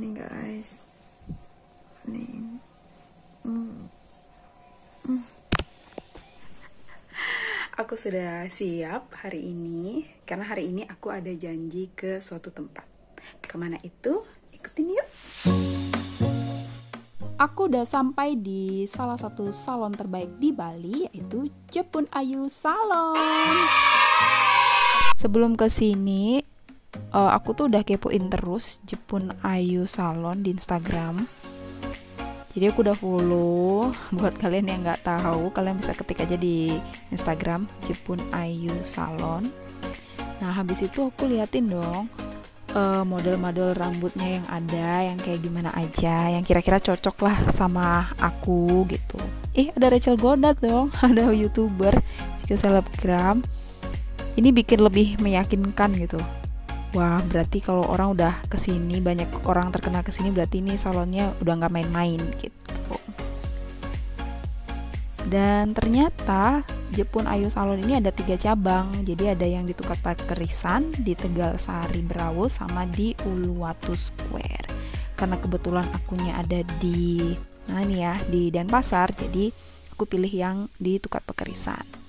Nih guys, nih. Aku sudah siap hari ini, karena hari ini aku ada janji ke suatu tempat. Kemana itu? Ikutin yuk. Aku udah sampai di salah satu salon terbaik di Bali, yaitu Jepun Ayu Salon. Sebelum kesini, aku tuh udah kepoin terus Jepun Ayu Salon di Instagram. Jadi aku udah follow. Buat kalian yang nggak tahu, kalian bisa ketik aja di Instagram Jepun Ayu Salon. Nah, habis itu aku liatin dong model-model rambutnya yang ada, yang kayak gimana aja, yang kira-kira cocok lah sama aku gitu. Ada Rachel Goddard dong, ada YouTuber, juga selebgram. Ini bikin lebih meyakinkan gitu. Wah, berarti kalau orang udah kesini, banyak orang terkenal kesini, berarti ini salonnya udah nggak main-main gitu. Dan ternyata Jepun Ayu Salon ini ada 3 cabang. Jadi ada yang di Tukat Parkerisan, di Tegal Sari Berawu, sama di Uluwatu Square. Karena kebetulan akunya ada di di Denpasar, jadi aku pilih yang di Tukat Parkerisan.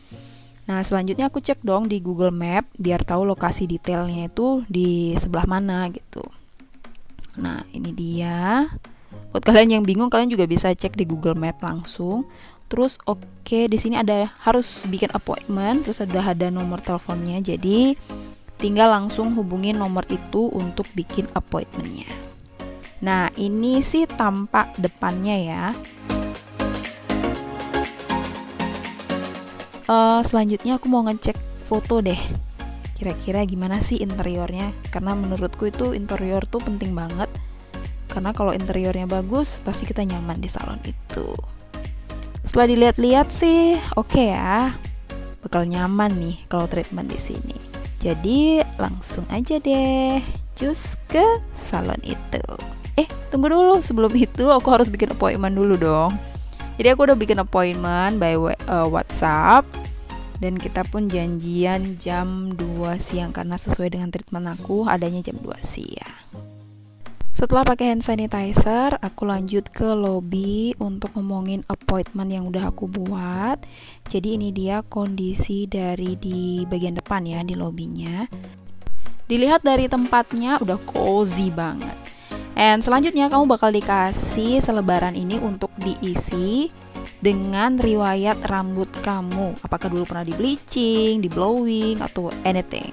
Nah, selanjutnya aku cek dong di Google Map biar tahu lokasi detailnya itu di sebelah mana gitu. Nah, ini dia. Buat kalian yang bingung, kalian juga bisa cek di Google Map langsung. Terus di sini harus bikin appointment, terus ada nomor teleponnya. Jadi tinggal langsung hubungin nomor itu untuk bikin appointmentnya. Nah, ini sih tampak depannya ya. Selanjutnya aku mau ngecek foto deh. Kira-kira gimana sih interiornya? Karena menurutku itu interior tuh penting banget. Karena kalau interiornya bagus, pasti kita nyaman di salon itu. Setelah dilihat-lihat sih, oke ya, bakal nyaman nih kalau treatment di sini. Jadi langsung aja deh, cus ke salon itu. Tunggu dulu, sebelum itu aku harus bikin appointment dulu dong. Jadi aku udah bikin appointment by WhatsApp, dan kita pun janjian jam 2 siang karena sesuai dengan treatment aku adanya jam 2 siang. Setelah pakai hand sanitizer, aku lanjut ke lobby untuk ngomongin appointment yang udah aku buat. Jadi ini dia kondisi dari di bagian depan ya, di lobbynya. Dilihat dari tempatnya udah cozy banget. And selanjutnya kamu bakal dikasih selebaran ini untuk diisi dengan riwayat rambut kamu. Apakah dulu pernah di bleaching, di blowing, atau anything.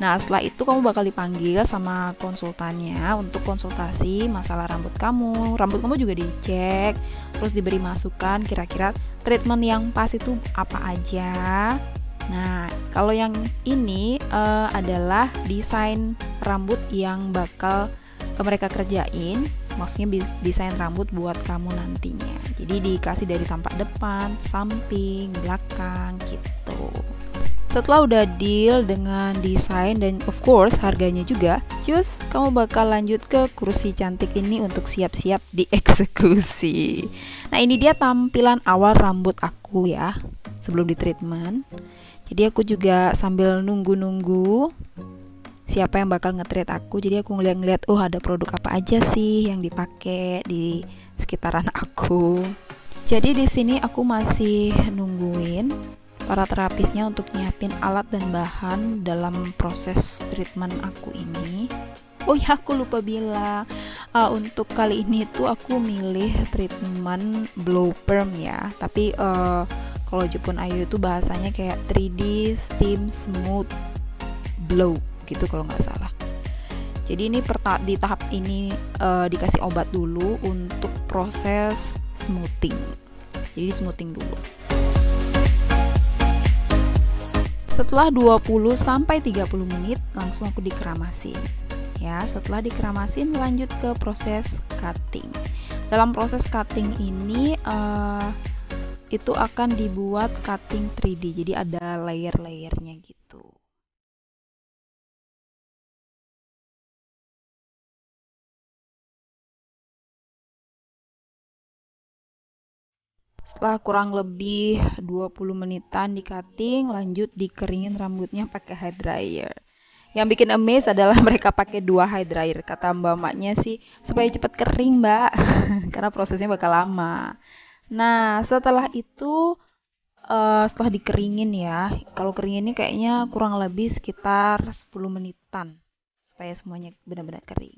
Nah, setelah itu kamu bakal dipanggil sama konsultannya untuk konsultasi masalah rambut kamu. Rambut kamu juga dicek, terus diberi masukan kira-kira treatment yang pas itu apa aja. Nah, kalau yang ini adalah desain rambut yang bakal mereka kerjain. Maksudnya desain rambut buat kamu nantinya. Jadi dikasih dari tampak depan, samping, belakang gitu. Setelah udah deal dengan desain dan of course harganya juga, cus, kamu bakal lanjut ke kursi cantik ini untuk siap-siap dieksekusi. Nah, ini dia tampilan awal rambut aku ya, sebelum di treatment. Jadi aku juga sambil nunggu-nunggu siapa yang bakal nge-treat aku. Jadi aku ngeliat-ngeliat, ada produk apa aja sih yang dipakai di sekitaran aku. Jadi di sini aku masih nungguin para terapisnya untuk nyiapin alat dan bahan dalam proses treatment aku ini. Aku lupa bilang, untuk kali ini tuh aku milih treatment blow perm ya. Tapi kalau Jepun Ayu itu bahasanya kayak 3D steam smooth blow gitu kalau nggak salah. Jadi ini di tahap ini dikasih obat dulu untuk proses smoothing. Jadi smoothing dulu. Setelah 20 sampai 30 menit langsung aku dikeramasin. Ya, setelah dikeramasin lanjut ke proses cutting. Dalam proses cutting ini itu akan dibuat cutting 3D. Jadi ada layer-layernya gitu. Setelah kurang lebih 20 menitan di cutting, lanjut dikeringin rambutnya pakai hair dryer. Yang bikin amazed adalah mereka pakai 2 hair dryer. Kata mbak-mbaknya sih supaya cepat kering, Mbak. Karena prosesnya bakal lama. Nah, setelah itu setelah dikeringin ya. Kalau kering ini kayaknya kurang lebih sekitar 10 menitan supaya semuanya benar-benar kering.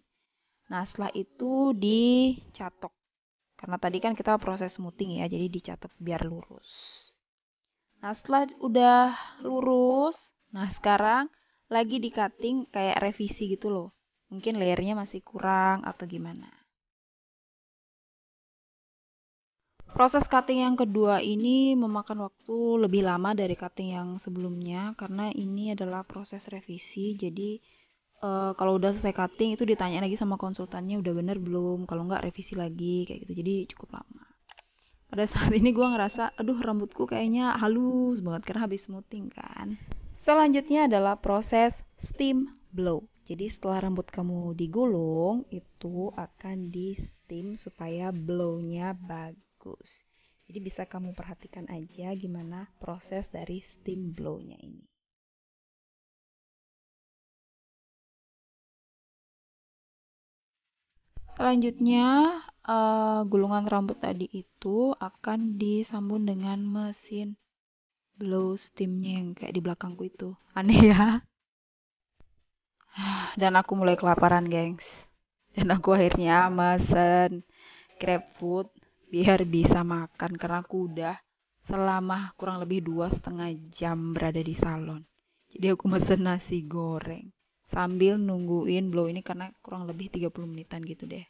Nah, setelah itu dicatok. Karena tadi kan kita proses smoothing ya, jadi dicatok biar lurus. Nah, setelah udah lurus, nah sekarang lagi di cutting kayak revisi gitu loh. Mungkin layernya masih kurang atau gimana. Proses cutting yang kedua ini memakan waktu lebih lama dari cutting yang sebelumnya karena ini adalah proses revisi. Jadi kalau udah selesai cutting itu ditanya lagi sama konsultannya udah bener belum, kalau nggak revisi lagi kayak gitu. Jadi cukup lama. Pada saat ini gue ngerasa, aduh rambutku kayaknya halus banget karena habis smoothing kan. Selanjutnya adalah proses steam blow. Jadi setelah rambut kamu digulung, itu akan di steam supaya blow-nya bagus. Jadi bisa kamu perhatikan aja gimana proses dari steam blow-nya ini. Selanjutnya, gulungan rambut tadi itu akan disambung dengan mesin blow steamnya yang kayak di belakangku itu. Aneh ya. Dan aku mulai kelaparan, gengs. Dan aku akhirnya mesen GrabFood biar bisa makan karena aku udah selama kurang lebih 2,5 jam berada di salon. Jadi aku mesen nasi goreng sambil nungguin blow ini karena kurang lebih 30 menitan gitu deh.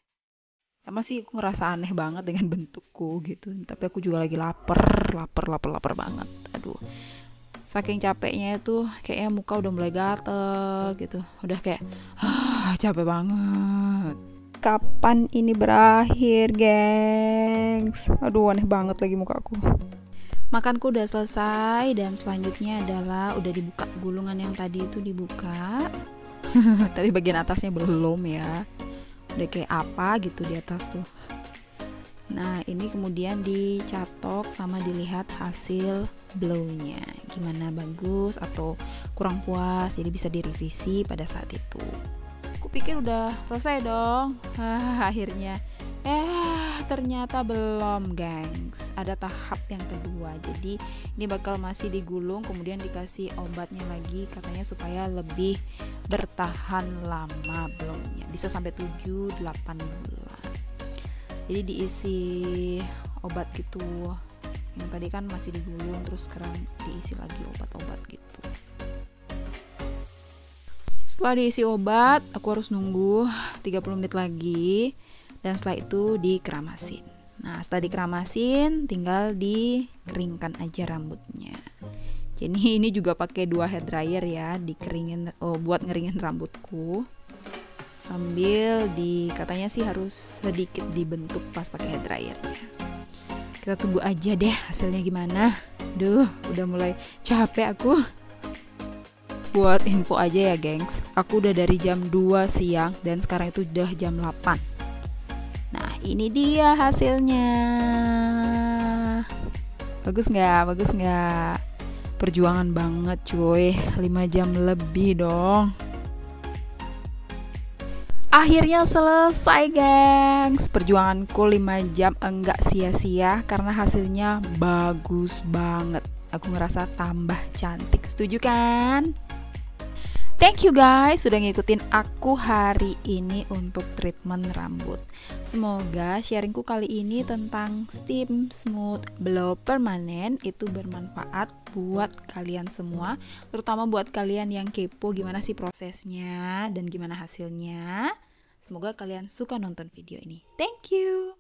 Emang sih aku ngerasa aneh banget dengan bentukku gitu. Tapi aku juga lagi lapar banget. Aduh. Saking capeknya itu kayaknya muka udah mulai gatel gitu. Udah kayak capek banget. Kapan ini berakhir, gengs? Aduh, aneh banget lagi mukaku. Makanku udah selesai dan selanjutnya adalah udah dibuka gulungan yang tadi itu dibuka. Tapi bagian atasnya belum ya. Udah kayak apa gitu di atas tuh. Nah, ini kemudian dicatok sama dilihat hasil blow-nya. Gimana, bagus atau kurang puas, jadi bisa direvisi pada saat itu. Aku pikir udah selesai dong. Akhirnya ternyata belum, gengs. Ada tahap yang kedua. Jadi ini bakal masih digulung, kemudian dikasih obatnya lagi katanya supaya lebih bertahan lama blownya. Bisa sampai 7-8 bulan. Jadi diisi obat gitu. Yang tadi kan masih digulung, terus sekarang diisi lagi obat-obat gitu. Setelah diisi obat, aku harus nunggu 30 menit lagi. Dan setelah itu dikeramasin. Nah, setelah dikeramasin tinggal dikeringkan aja rambutnya. Jadi ini juga pakai 2 hair dryer ya, dikeringin buat ngeringin rambutku. Sambil katanya sih harus sedikit dibentuk pas pakai hair dryernya. Kita tunggu aja deh hasilnya gimana. Duh, udah mulai capek aku. Buat info aja ya, gengs. Aku udah dari jam 2 siang dan sekarang itu udah jam 8. Nah, ini dia hasilnya. Bagus nggak? Perjuangan banget cuy, 5 jam lebih dong. Akhirnya selesai, gengs. Perjuanganku 5 jam enggak sia-sia karena hasilnya bagus banget. Aku ngerasa tambah cantik, setuju kan? Thank you guys sudah ngikutin aku hari ini untuk treatment rambut. Semoga sharingku kali ini tentang steam smooth blow permanen itu bermanfaat buat kalian semua, terutama buat kalian yang kepo gimana sih prosesnya dan gimana hasilnya. Semoga kalian suka nonton video ini. Thank you.